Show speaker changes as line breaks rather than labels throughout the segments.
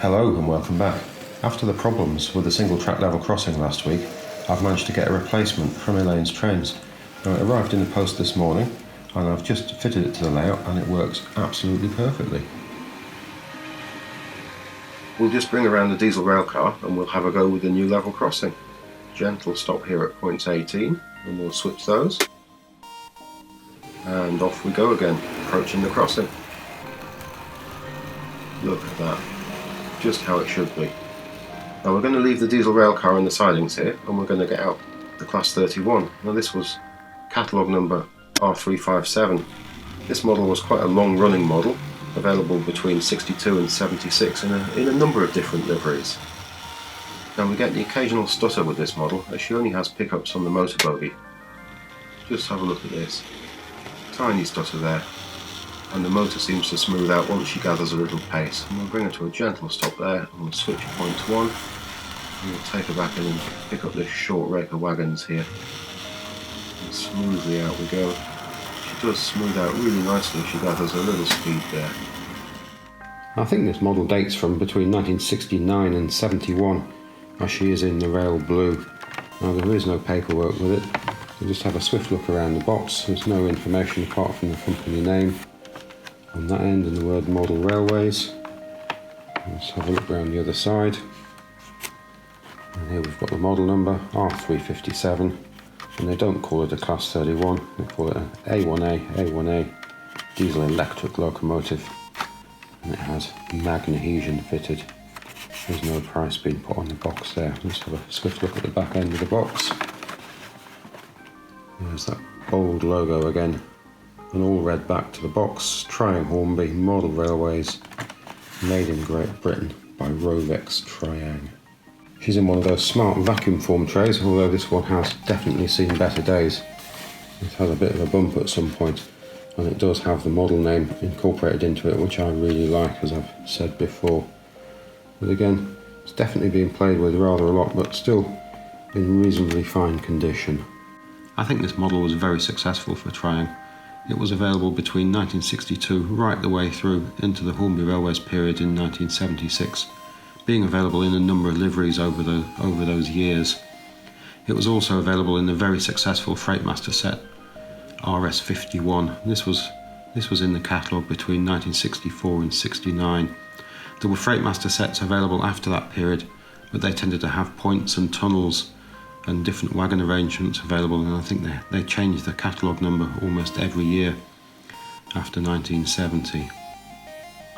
Hello and welcome back. After the problems with the single track level crossing last week, I've managed to get a replacement from Elaine's trains. Now, it arrived in the post this morning and I've just fitted it to the layout and it works absolutely perfectly. We'll just bring around the diesel rail car and we'll have a go with the new level crossing. Gentle stop here at points 18 and we'll switch those. And off we go again, approaching the crossing. Look at that. Just how it should be. Now we're going to leave the diesel rail car in the sidings here and we're going to get out the Class 31. Now this was catalogue number R.357. This model was quite a long running model, available between 62 and 76 in a number of different liveries. Now we get the occasional stutter with this model as she only has pickups on the motor bogie. Just have a look at this. Tiny stutter there. And the motor seems to smooth out once she gathers a little pace. And we'll bring her to a gentle stop there and we'll switch points 1 and we'll take her back in and pick up this short rake of wagons here. And smoothly out we go. She does smooth out really nicely if she gathers a little speed there.
I think this model dates from between 1969 and 71 as she is in the rail blue. Now there is no paperwork with it. We'll just have a swift look around the box. There's no information apart from the company name on that end and the word Model Railways. Let's have a look around the other side. And here we've got the model number, R.357, and they don't call it a Class 31, they call it an A1A A1A diesel electric locomotive, and it has magnesium fitted. There's no price being put on the box there. Let's have a swift look at the back end of the box. There's that bold logo again, and all red back to the box. Triang Hornby, Model Railways, made in Great Britain by Rovex Triang. She's in one of those smart vacuum form trays, although this one has definitely seen better days. It has a bit of a bump at some point, and it does have the model name incorporated into it, which I really like, as I've said before. But again, it's definitely been played with rather a lot, but still in reasonably fine condition. I think this model was very successful for Triang. It was available between 1962 right the way through into the Hornby Railways period in 1976, being available in a number of liveries over those years. It was also available in the very successful Freightmaster set RS51. This was in the catalogue between 1964 and 69. There were Freightmaster sets available after that period, but they tended to have points and tunnels and different wagon arrangements available, and I think they changed the catalogue number almost every year after 1970.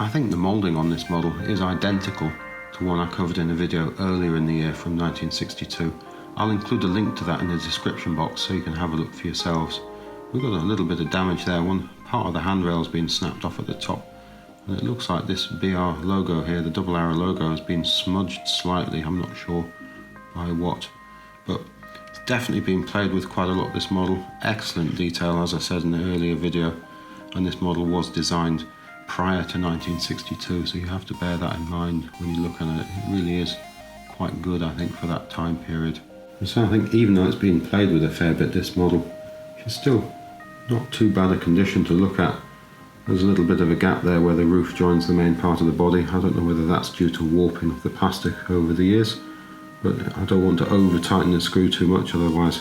I think the moulding on this model is identical to one I covered in a video earlier in the year from 1962. I'll include a link to that in the description box so you can have a look for yourselves. We've got a little bit of damage there. One part of the handrail has been snapped off at the top, and it looks like this BR logo here, the double arrow logo, has been smudged slightly. I'm not sure by what, but it's definitely been played with quite a lot, this model. Excellent detail, as I said in the earlier video, and this model was designed prior to 1962, so you have to bear that in mind when you look at it. It really is quite good, I think, for that time period. And so I think even though it's been played with a fair bit, this model is still not too bad a condition to look at. There's a little bit of a gap there where the roof joins the main part of the body. I don't know whether that's due to warping of the plastic over the years, but I don't want to over tighten the screw too much, otherwise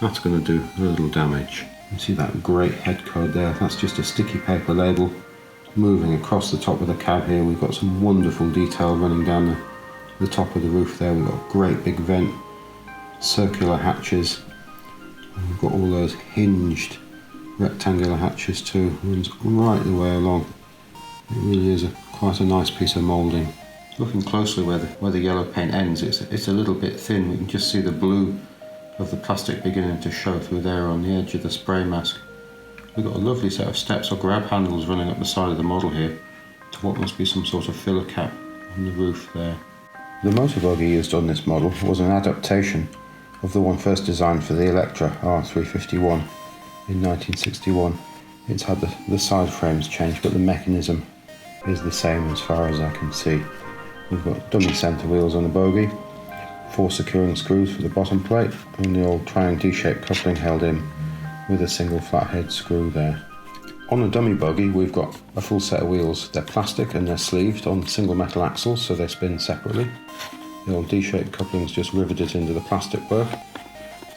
that's going to do a little damage. You see that great head code there, that's just a sticky paper label. Moving across the top of the cab here, we've got some wonderful detail running down the top of the roof there. We've got a great big vent, circular hatches, and we've got all those hinged rectangular hatches too. Runs right the way along. It really is quite a nice piece of moulding. Looking closely where the yellow paint ends, it's a little bit thin. We can just see the blue of the plastic beginning to show through there on the edge of the spray mask. We've got a lovely set of steps or grab handles running up the side of the model here to what must be some sort of filler cap on the roof there. The motor bogie used on this model was an adaptation of the one first designed for the Electra R351 in 1961. It's had the side frames changed, but the mechanism is the same as far as I can see. We've got dummy centre wheels on the bogie, 4 securing screws for the bottom plate, and the old Triang D-shaped coupling held in with a single flathead screw there. On a dummy buggy, we've got a full set of wheels. They're plastic and they're sleeved on single metal axles, so they spin separately. The old D-shaped couplings just riveted into the plastic work,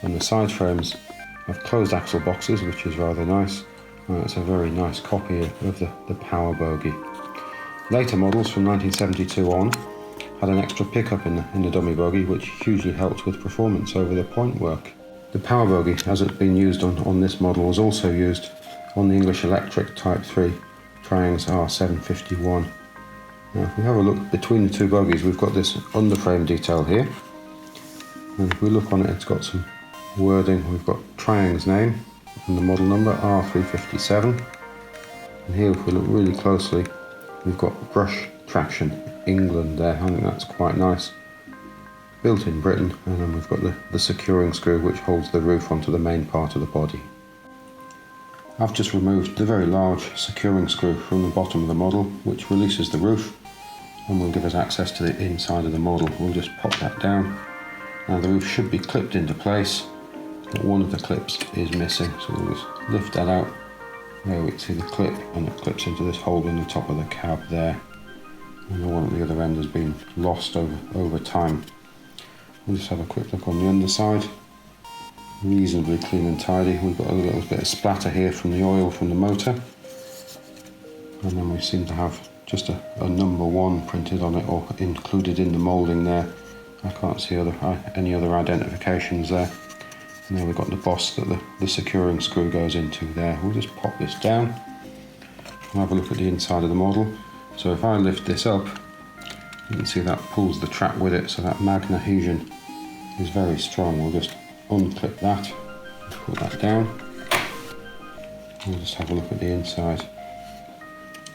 and the side frames have closed axle boxes, which is rather nice. It's a very nice copy of the Power Bogie. Later models from 1972 on had an extra pickup in the dummy buggy, which hugely helped with performance over the point work. The Power Bogie, as it's been used on this model, was also used on the English Electric Type 3 Triang's R751. Now if we have a look between the two bogies, we've got this underframe detail here, and if we look on it, it's got some wording. We've got Triang's name and the model number R.357, and here if we look really closely, we've got brush traction England there. I think that's quite nice. Built in Britain, and then we've got the securing screw which holds the roof onto the main part of the body. I've just removed the very large securing screw from the bottom of the model, which releases the roof and will give us access to the inside of the model. We'll just pop that down. Now the roof should be clipped into place, but one of the clips is missing, so we'll just lift that out. There we can see the clip, and it clips into this hole in the top of the cab there. And the one at the other end has been lost over time. We'll just have a quick look on the underside. Reasonably clean and tidy. We've got a little bit of splatter here from the oil from the motor, and then we seem to have just a number 1 printed on it or included in the moulding there. I can't see any other identifications there. And then we've got the boss that the securing screw goes into there. We'll just pop this down and have a look at the inside of the model. So if I lift this up, you can see that pulls the track with it, so that magna adhesion is very strong. We'll just unclip that, put that down. We'll just have a look at the inside.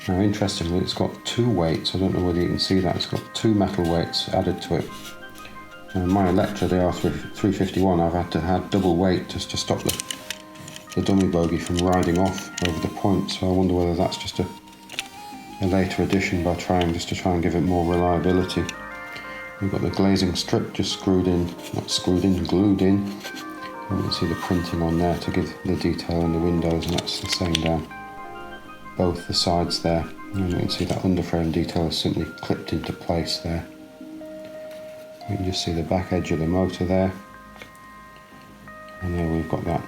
Now interestingly, it's got 2 weights. I don't know whether you can see that. It's got 2 metal weights added to it. Now my Electra, the R351, I've had to add double weight just to stop the dummy bogey from riding off over the point, so I wonder whether that's just a later addition by just to try and give it more reliability. We've got the glazing strip just glued in. And you can see the printing on there to give the detail in the windows, and that's the same down both the sides there. And you can see that underframe detail is simply clipped into place there. You can just see the back edge of the motor there. And then we've got that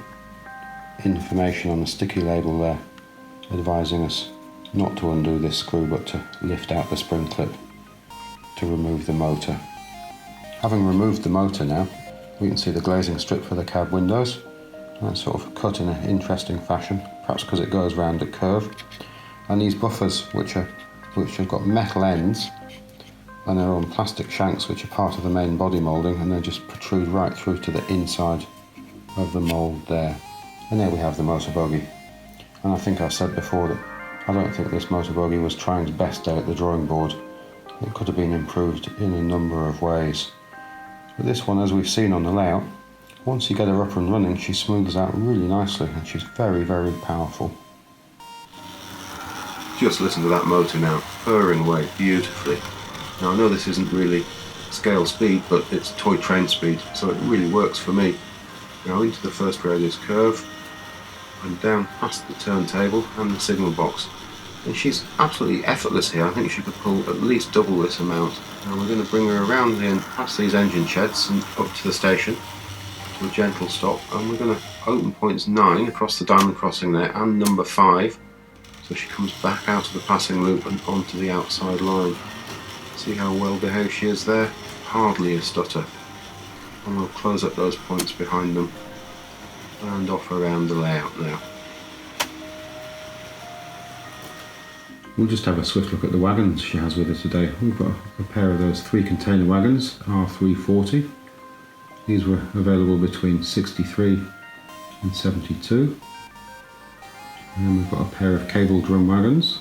information on the sticky label there advising us not to undo this screw but to lift out the spring clip to remove the motor. Having removed the motor now, we can see the glazing strip for the cab windows. And it's sort of cut in an interesting fashion, perhaps because it goes round a curve. And these buffers, which have got metal ends, and they're on plastic shanks which are part of the main body moulding, and they just protrude right through to the inside of the mould there. And there we have the motor bogey. And I think I've said before that I don't think this motor bogey was Triang's best day at the drawing board. It could have been improved in a number of ways. But this one, as we've seen on the layout, once you get her up and running, she smooths out really nicely, and she's very, very powerful.
Just listen to that motor now, purring away beautifully. Now I know this isn't really scale speed, but it's toy train speed, so it really works for me. Now into the first radius curve, and down past the turntable and the signal box. And she's absolutely effortless here. I think she could pull at least double this amount. Now we're going to bring her around in past these engine sheds and up to the station to a gentle stop, and we're going to open points 9 across the diamond crossing there and number 5, so she comes back out of the passing loop and onto the outside line. See how well behaved she is there? Hardly a stutter. And we'll close up those points behind them and off around the layout now.
We'll just have a swift look at the wagons she has with her today. We've got a pair of those 3 container wagons, R340. These were available between 63 and 72. And then we've got a pair of cable drum wagons.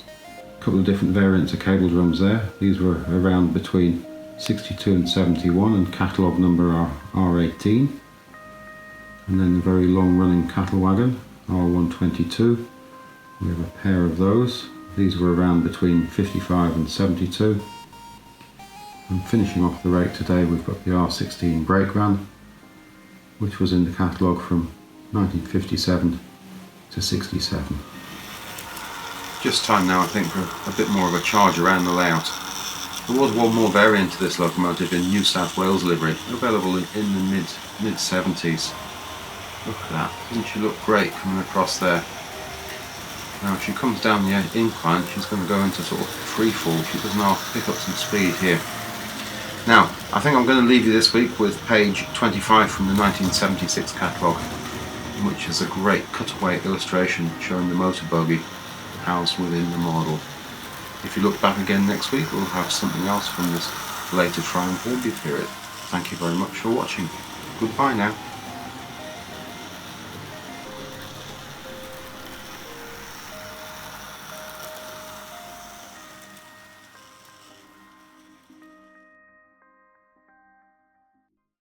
A couple of different variants of cable drums there. These were around between 62 and 71, and catalogue number R18. And then the very long running cattle wagon, R122. We have a pair of those. These were around between 55 and 72. And finishing off the rake today, we've got the R16 brake van, which was in the catalogue from 1957 to 67. Just time now, I think, for a bit more of a charge around the layout. There was one more variant to this locomotive in New South Wales livery, available in the mid 70s. Look at that, doesn't she look great coming across there? Now if she comes down the incline, she's going to go into sort of free fall. She does now pick up some speed here. Now, I think I'm going to leave you this week with page 25 from the 1976 catalogue, which is a great cutaway illustration showing the motor bogie housed within the model. If you look back again next week, we'll have something else from this later Triumph Hornby period. Thank you very much for watching. Goodbye now.